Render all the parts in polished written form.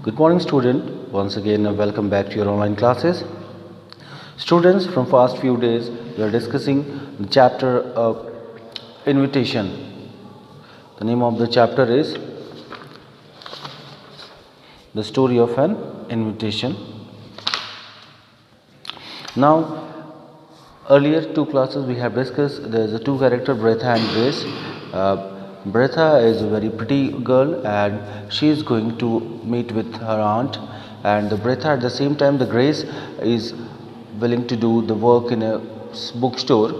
Good morning, student. Once again, welcome back to your online classes. Students, from past few days, we are discussing the chapter of invitation. The name of the chapter is The Story of an Invitation. Now, earlier two classes we have discussed there is a two character, Bretha and Grace. Bretha is a very pretty girl and she is going to meet with her aunt, and the Bretha at the same time the Grace is willing to do the work in a bookstore.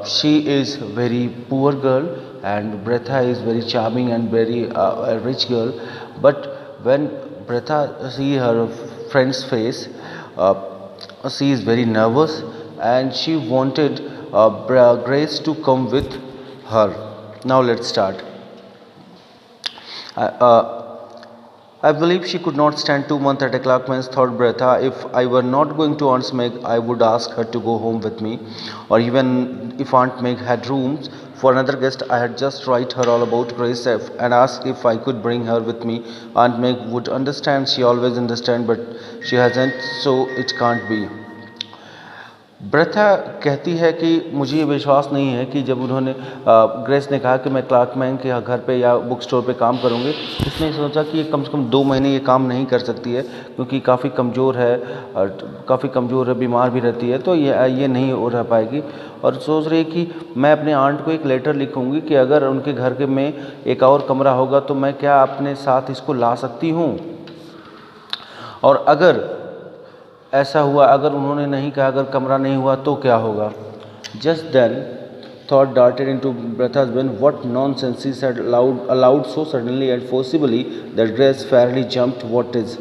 She is very poor girl and Bretha is very charming and very a rich girl, but when Bretha see her friend's face, she is very nervous and she wanted Grace to come with her. Now let's start. I believe she could not stand 2 months at a Clarkman's, thought Bretha. If I were not going to Aunt Meg, I would ask her to go home with me. Or even if Aunt Meg had rooms for another guest, I had just write her all about Grace and ask if I could bring her with me. Aunt Meg would understand. She always understands, but she hasn't, so it can't be. ब्रेथा कहती है कि मुझे ये विश्वास नहीं है कि जब उन्होंने ग्रेस ने कहा कि मैं क्लार्कमैन के घर पे या बुक स्टोर पे काम करूँगी, इसने सोचा कि ये कम से कम 2 महीने ये काम नहीं कर सकती है क्योंकि काफ़ी कमज़ोर है, बीमार भी रहती है, तो ये नहीं हो रह पाएगी। और सोच रही है कि मैं अपने आंट को एक लेटर लिखूँगी कि अगर उनके घर के में एक और कमरा होगा तो मैं क्या अपने साथ इसको ला सकती हूँ, और अगर ऐसा हुआ, अगर उन्होंने नहीं कहा, अगर कमरा नहीं हुआ तो क्या होगा। Just then thought darted into Bretha's brain. What nonsense, she said aloud so suddenly and forcibly that Grace fairly jumped. What is?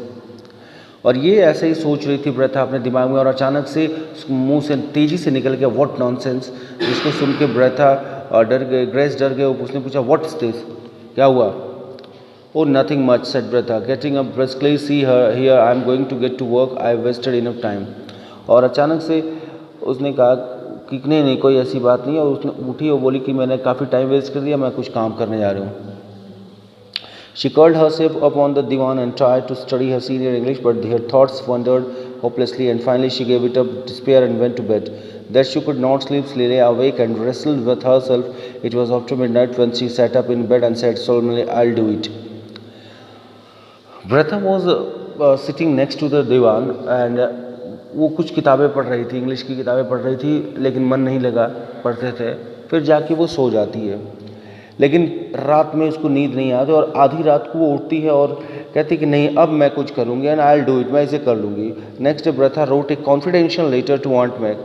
और ये ऐसे ही सोच रही थी ब्रेथा अपने दिमाग में, और अचानक से मुंह से तेजी से निकल गया व्हाट नॉनसेंस, जिसको सुन के ब्रेथा डर गए, ग्रेस डर गए। उसने पूछा व्हाट इज दिस, क्या हुआ। Oh, nothing much, said Bretha, getting up briskly. See her here. I am going to get to work. I wasted enough time. और अचानक से उसने कहा कि नहीं कोई ऐसी बात नहीं है, और उसने उठी और बोली कि मैंने काफ़ी टाइम वेस्ट कर दिया, मैं कुछ काम करने जा रही हूँ। She curled herself upon the divan and tried to study her senior English, but her thoughts wandered hopelessly, and finally she gave it up despair and went to bed. That she could not sleep, she lay awake and wrestled with herself. It was after midnight when she sat up in bed and said solemnly, I'll do it. Bretha was sitting next to the divan and वो कुछ किताबें पढ़ रही थी, English की किताबें पढ़ रही थी, लेकिन मन नहीं लगा, पढ़ते थे, फिर जाके वो सो जाती है। लेकिन रात में उसको नींद नहीं आती और आधी रात को वो उठती है और कहती कि नहीं अब मैं कुछ करूँगी, and I will do it, मैं इसे कर लूँगी। Next day Bertha wrote a confidential letter to aunt Mag.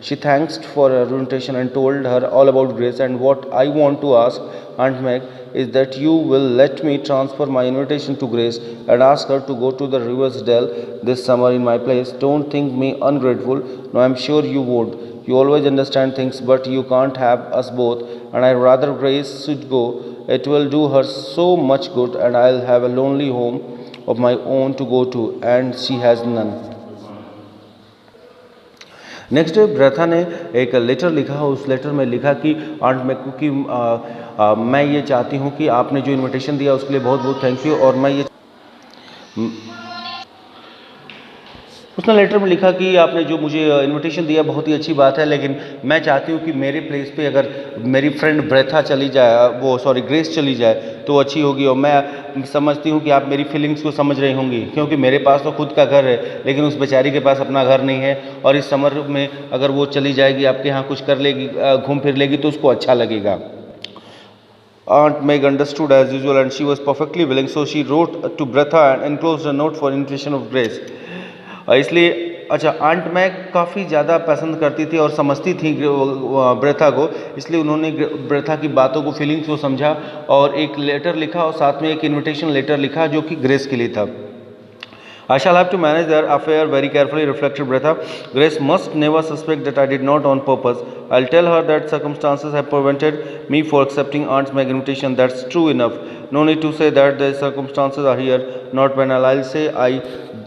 She thanks for her invitation and told her all about Grace, and what I want to ask aunt Mag is that you will let me transfer my invitation to Grace and ask her to go to the Riversdale this summer in my place. Don't think me ungrateful. No, I'm sure you won't. You always understand things, but you can't have us both, and I'd rather Grace should go. It will do her so much good, and I'll have a lonely home of my own to go to, and she has none. Next day Bertha ने एक letter लिखा, उस letter में लिखा कि aunt mag को कि मैं ये चाहती हूँ कि आपने जो इनविटेशन दिया उसके लिए बहुत बहुत थैंक यू, और मैं ये उसने लेटर में लिखा कि आपने जो मुझे इनविटेशन दिया बहुत ही अच्छी बात है, लेकिन मैं चाहती हूँ कि मेरे प्लेस पे अगर मेरी फ्रेंड ब्रेथा चली जाए, ग्रेस चली जाए तो अच्छी होगी, और मैं समझती हूँ कि आप मेरी फीलिंग्स को समझ रही होंगी, क्योंकि मेरे पास तो खुद का घर है लेकिन उस बेचारी के पास अपना घर नहीं है, और इस समर में अगर वो चली जाएगी, आपके यहाँ कुछ कर लेगी, घूम फिर लेगी तो उसको अच्छा लगेगा। Aunt Meg understood as usual and she was perfectly willing, so she wrote to Bretha and enclosed a note for invitation of Grace. इसलिए अच्छा, आंट मैग काफ़ी ज़्यादा पसंद करती थी और समझती थी ब्रेथा को, इसलिए उन्होंने ब्रेथा की बातों को, फीलिंग्स को समझा और एक लेटर लिखा और साथ में एक इनविटेशन लेटर लिखा जो कि ग्रेस के लिए था। I shall have to manage their affair very carefully, reflected Bretha. Grace must never suspect that I did not on purpose. I'll tell her that circumstances have prevented me for accepting Aunt Meg's invitation. That's true enough. No need to say that the circumstances are here, not when I'll say I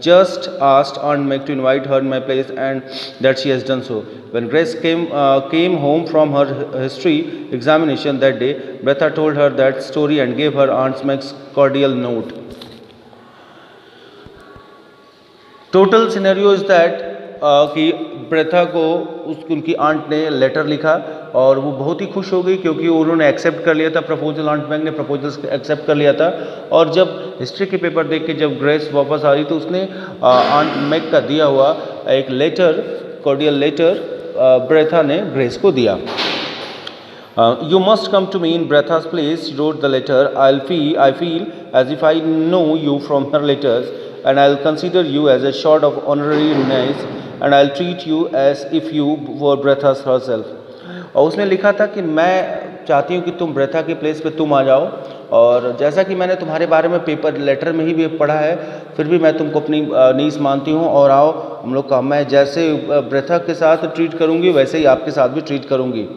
just asked Aunt Meg to invite her in my place and that she has done so. When Grace came home from her history examination that day, Bretha told her that story and gave her Aunt Meg's cordial note. Total scenario is that कि ब्रेथा को उनकी aunt ने letter लिखा और वो बहुत ही खुश हो गई क्योंकि उन्होंने एक्सेप्ट कर लिया था प्रपोजल, आंट मैग ने प्रपोजल एक्सेप्ट कर लिया था। और जब हिस्ट्री के पेपर देख के जब ग्रेस वापस आ रही तो उसने आंट मैग का दिया हुआ एक लेटर, कॉर्डियल लेटर, ब्रेथा ने ग्रेस को दिया। You must come to me in Bretha's place, she wrote the letter. I feel as if I know you from her letters, and I'll consider you as a sort of honorary niece, and I'll treat you as if you were Bretha's herself. और उसने लिखा था कि मैं चाहती हूँ कि तुम ब्रेथा के प्लेस पे तुम आ जाओ, और जैसा कि मैंने तुम्हारे बारे में पेपर लेटर में ही भी पढ़ा है, फिर भी मैं तुमको अपनी नीस मानती हूँ, और आओ हम लोग का, मैं जैसे ब्रेथा के साथ ट्रीट करूँगी वैसे ही आपके साथ भी ट्रीट करूँगी।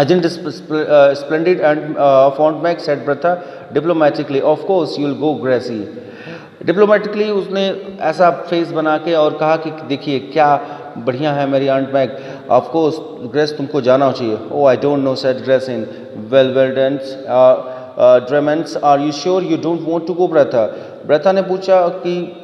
Isn't this splendid? And Frontenac said Bretha diplomatically, "Of course you'll go, Gracie." Diplomatically उसने ऐसा फेस बना के और कहा कि देखिए क्या बढ़िया है मेरी aunt Mag, of course Grace तुमको जाना चाहिए। Oh I don't know said Grace in वेलवेडेंस ड्रेमेंट्स, are you sure you don't want to go Bertha? Bertha ने पूछा कि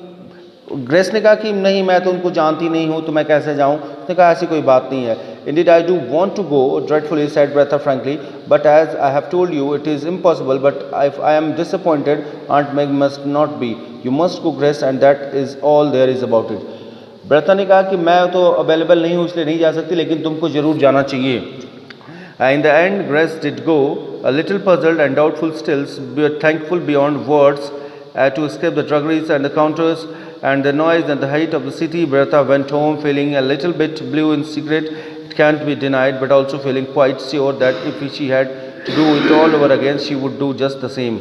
ग्रेस ने कहा कि नहीं मैं तो उनको जानती नहीं हूँ तो मैं कैसे जाऊँ। उसने कहा ऐसी कोई बात नहीं है। Indeed I do want to go dreadfully, said Bretha frankly, but as I have told you it is impossible, but if I am disappointed Aunt Meg must not be. You must go, Grace, and that is all there is about it. ब्रेथा ने कहा कि मैं तो available नहीं हूँ इसलिए नहीं जा सकती, लेकिन तुमको जरूर जाना चाहिए। In the end Grace did go, a little puzzled and doubtful still, but thankful beyond words to escape the druggeries and the counters and the noise and the height of the city. Bretha went home feeling a little bit blue in secret, it can't be denied, but also feeling quite sure that if she had to do it all over again she would do just the same.